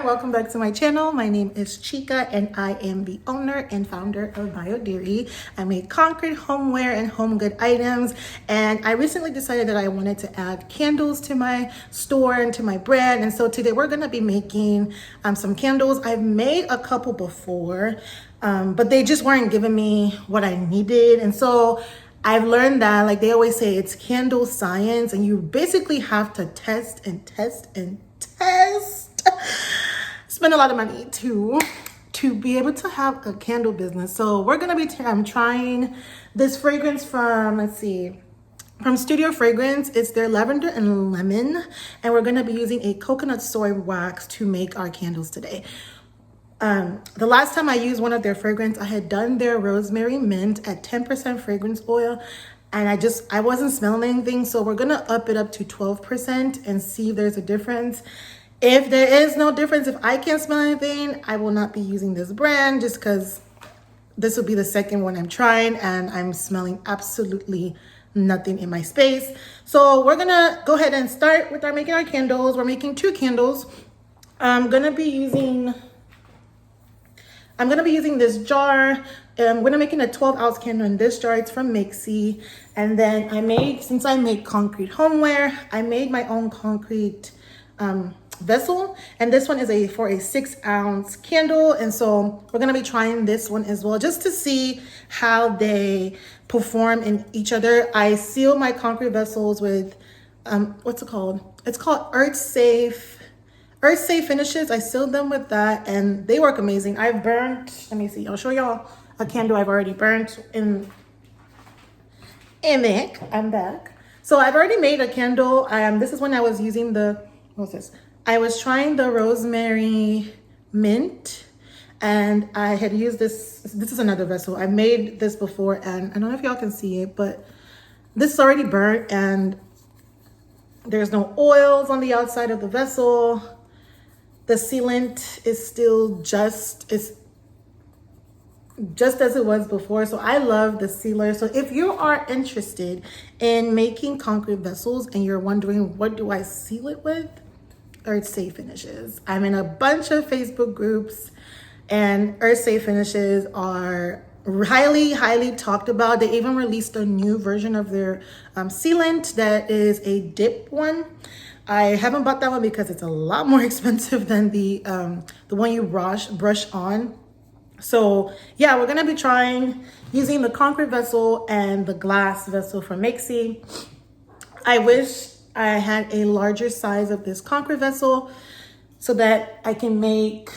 everyone, welcome back to my channel. My name is Chica and I am the owner and founder of Bio Dairy. I make concrete, homeware, and home good items, and I recently decided that I wanted to add candles to my store and to my brand. And so today we're going to be making some candles. I've made a couple before, but they just weren't giving me what I needed. And so I've learned that, like they always say, it's candle science, and you basically have to test and test and test, spend a lot of money to be able to have a candle business. So we're gonna be trying this fragrance from, let's see, from Studio Fragrance. It's their lavender and lemon, and we're gonna be using a coconut soy wax to make our candles today. The last time I used one of their fragrance, I had done their rosemary mint at 10% fragrance oil, and I wasn't smelling anything. So we're gonna up it up to 12% and see if there's a difference. If there is no difference, if I can't smell anything, I will not be using this brand, just because this will be the second one I'm trying and I'm smelling absolutely nothing in my space. So we're gonna go ahead and start with making our candles. We're making 2 candles. I'm gonna be using this jar. I'm gonna making a 12-ounce candle in this jar. It's from Mixie. And then since I make concrete homeware, I made my own concrete vessel, and this one is for a 6-ounce candle. And so we're gonna be trying this one as well, just to see how they perform in each other. I seal my concrete vessels with what's it called? It's called Earth Safe finishes. I sealed them with that and they work amazing. I've burnt, let me see, I'll show y'all a candle I've already burnt in it. I'm back. So I've already made a candle. This is when I was using what's this? I was trying the rosemary mint, and I had used this is another vessel. I made this before, and I don't know if y'all can see it, but this is already burnt and there's no oils on the outside of the vessel. The sealant is still just as it was before. So I love the sealer. So if you are interested in making concrete vessels and you're wondering, what do I seal it with? Earth Safe Finishes. I'm in a bunch of Facebook groups, and Earth Safe Finishes are highly talked about. They even released a new version of their sealant that is a dip one. I haven't bought that one because it's a lot more expensive than the one you brush on. So yeah, we're gonna be trying using the concrete vessel and the glass vessel from Mixie. I wish I had a larger size of this concrete vessel so that I can make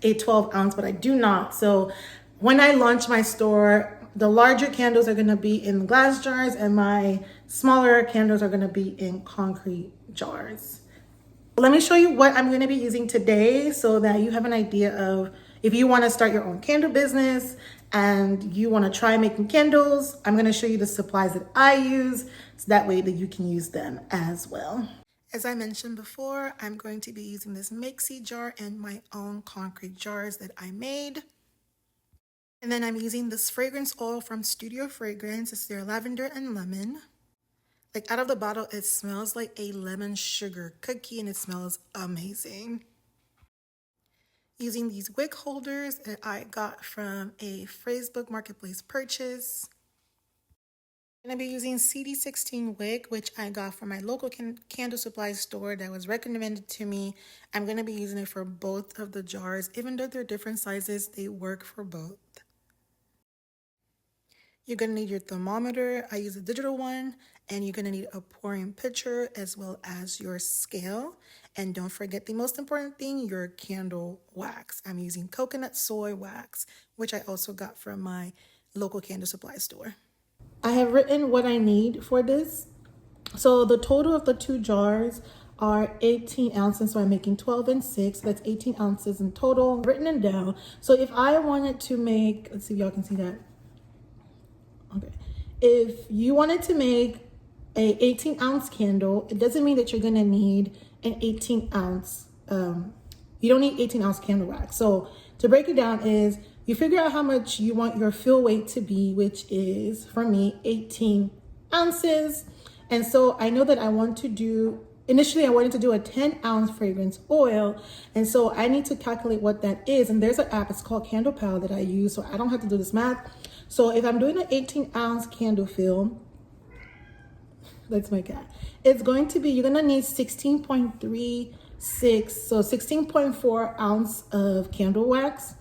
a 12-ounce, but I do not. So when I launch my store, the larger candles are going to be in glass jars and my smaller candles are going to be in concrete jars. Let me show you what I'm going to be using today so that you have an idea of, if you want to start your own candle business and you want to try making candles, I'm going to show you the supplies that I use, so that way that you can use them as well. As I mentioned before, I'm going to be using this Mixie jar and my own concrete jars that I made. And then I'm using this fragrance oil from Studio Fragrance. It's their lavender and lemon. Like, out of the bottle, it smells like a lemon sugar cookie and it smells amazing. Using these wick holders that I got from a Facebook Marketplace purchase. I'm going to be using CD16 wick, which I got from my local candle supply store that was recommended to me. I'm going to be using it for both of the jars. Even though they're different sizes, they work for both. You're going to need your thermometer. I use a digital one. And you're going to need a pouring pitcher as well as your scale. And don't forget the most important thing, your candle wax. I'm using coconut soy wax, which I also got from my local candle supply store. I have written what I need for this. So the total of the 2 jars are 18 ounces. So I'm making 12 and 6. That's 18 ounces in total. Written it down. So if I wanted to make, let's see if y'all can see that. Okay. If you wanted to make a 18-ounce candle, it doesn't mean that you're gonna need an 18-ounce, you don't need 18-ounce candle wax. So to break it down is, you figure out how much you want your fill weight to be, which is, for me, 18 ounces. And so I know that I want to do initially I wanted to do a 10-ounce fragrance oil, and so I need to calculate what that is. And there's an app, it's called Candle Pal, that I use, so I don't have to do this math. So if I'm doing an 18-ounce candle fill, let's make that. It's going to be, you're gonna need 16.36, so 16.4 ounce of candle wax.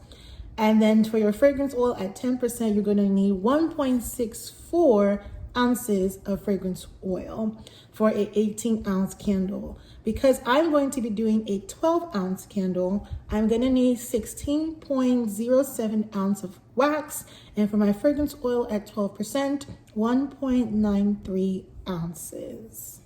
And then for your fragrance oil at 10%, you're gonna need 1.64 ounces of fragrance oil for a 18-ounce candle. Because I'm going to be doing a 12-ounce candle, I'm gonna need 16.07 ounce of wax. And for my fragrance oil at 12%, 1.93 ounces.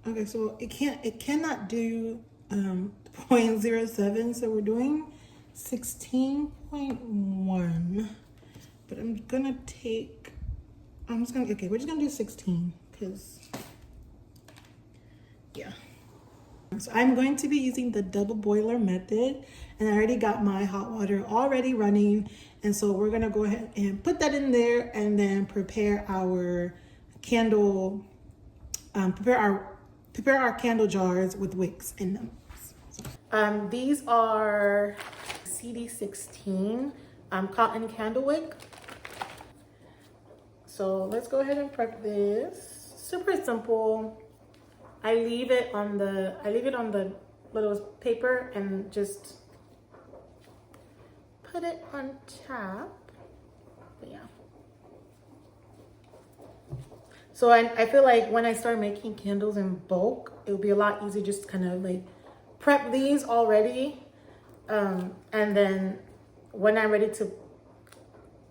Okay, so it cannot do 0.07, so we're doing 16.1. But we're just gonna do 16, because yeah. So I'm going to be using the double boiler method, and I already got my hot water already running. And so we're gonna go ahead and put that in there and then prepare our candle, prepare our candle jars with wicks in them. These are CD16 cotton candle wick. So let's go ahead and prep this. Super simple. I leave it on the little paper and just put it on top. But yeah. So I feel like when I start making candles in bulk, it'll be a lot easier just to kind of like prep these already. And then when I'm ready to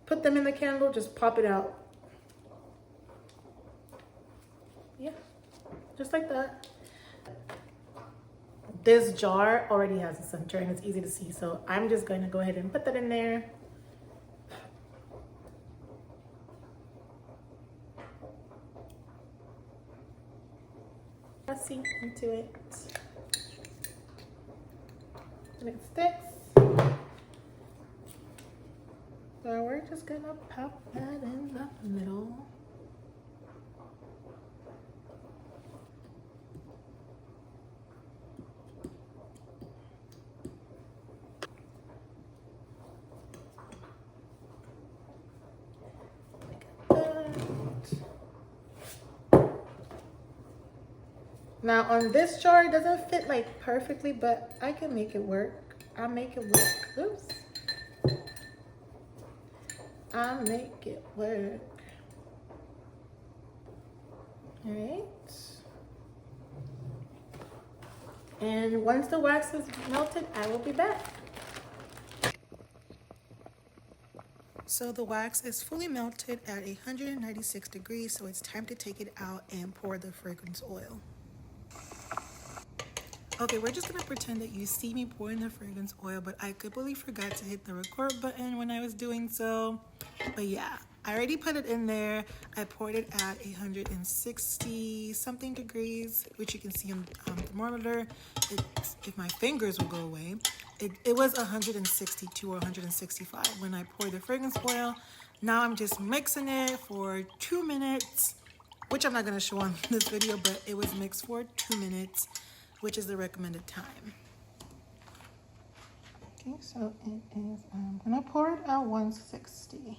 put them in the candle, just pop it out. Yeah, just like that. This jar already has a center and it's easy to see. So I'm just going to go ahead and put that in there. Pressing into it. And it sticks. So we're just gonna pop that in the middle. Now on this jar, it doesn't fit like perfectly, but I can make it work. I'll make it work. Oops. I'll make it work. All right. And once the wax is melted, I will be back. So the wax is fully melted at 196 degrees, so it's time to take it out and pour the fragrance oil. Okay, we're just gonna pretend that you see me pouring the fragrance oil, but I completely forgot to hit the record button when I was doing so. But yeah, I already put it in there. I poured it at 160 something degrees, which you can see on the thermometer. If my fingers will go away, it was 162 or 165 when I poured the fragrance oil. Now I'm just mixing it for 2 minutes, which I'm not gonna show on this video, but it was mixed for 2 minutes, which is the recommended time. Okay, so it is, I'm gonna pour it at 160.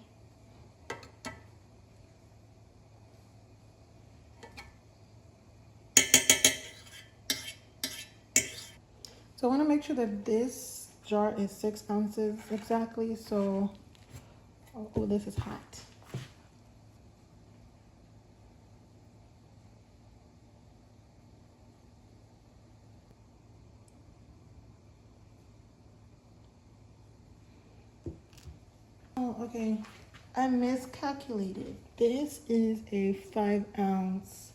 So I wanna make sure that this jar is 6 ounces exactly, so, oh, this is hot. Oh, okay. I miscalculated. This is a 5-ounce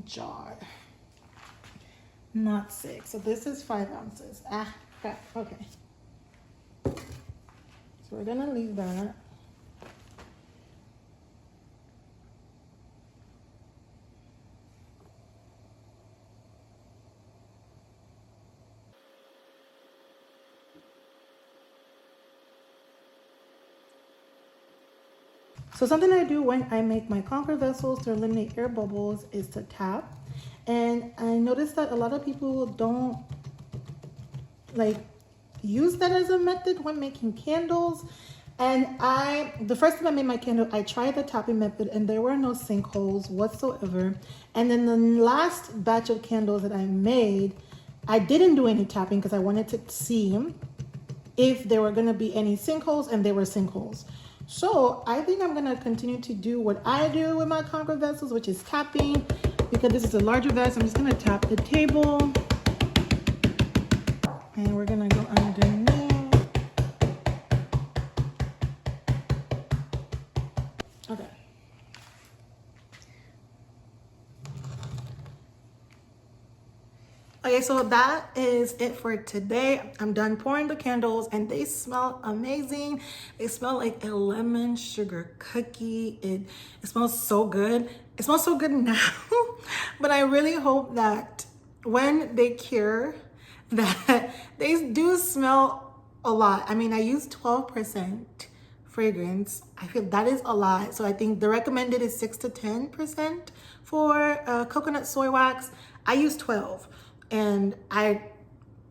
jar, not 6. So this is 5 ounces. Ah, crap. Okay. So we're gonna leave that. So something I do when I make my conquer vessels to eliminate air bubbles is to tap. And I noticed that a lot of people don't like use that as a method when making candles. And the first time I made my candle, I tried the tapping method and there were no sinkholes whatsoever. And then the last batch of candles that I made, I didn't do any tapping because I wanted to see if there were gonna be any sinkholes, and there were sinkholes. So I think I'm gonna continue to do what I do with my conquer vessels, which is tapping. Because this is a larger vessel, I'm just gonna tap the table. And we're gonna go underneath. Okay. Okay, so that is it for today. I'm done pouring the candles and they smell amazing. They smell like a lemon sugar cookie. It smells so good. It smells so good now, but I really hope that when they cure, that they do smell a lot. I mean, I use 12% fragrance. I feel that is a lot. So I think the recommended is 6 to 10% for coconut soy wax. I use 12. And I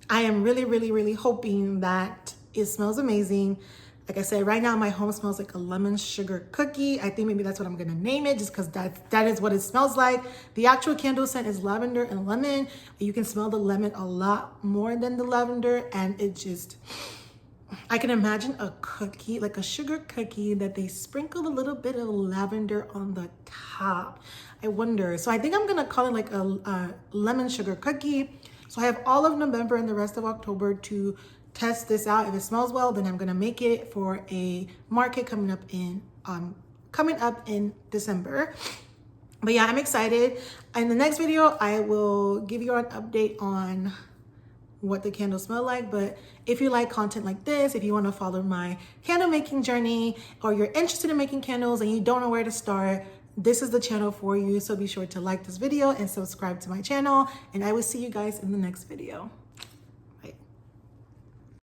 am really hoping that it smells amazing. Like I said, right now my home smells like a lemon sugar cookie. I think maybe that's what I'm gonna name it, just because that is what it smells like. The actual candle scent is lavender and lemon. You can smell the lemon a lot more than the lavender, and it just, I can imagine a cookie, like a sugar cookie that they sprinkle a little bit of lavender on the top. I wonder. So I think I'm gonna call it like a lemon sugar cookie. So I have all of November and the rest of October to test this out. If it smells well, then I'm gonna make it for a market coming up in December. But yeah, I'm excited. In the next video, I will give you an update on what the candles smell like. But if you like content like this, if you want to follow my candle making journey, or you're interested in making candles and you don't know where to start, this is the channel for you. So be sure to like this video and subscribe to my channel, and I will see you guys in the next video.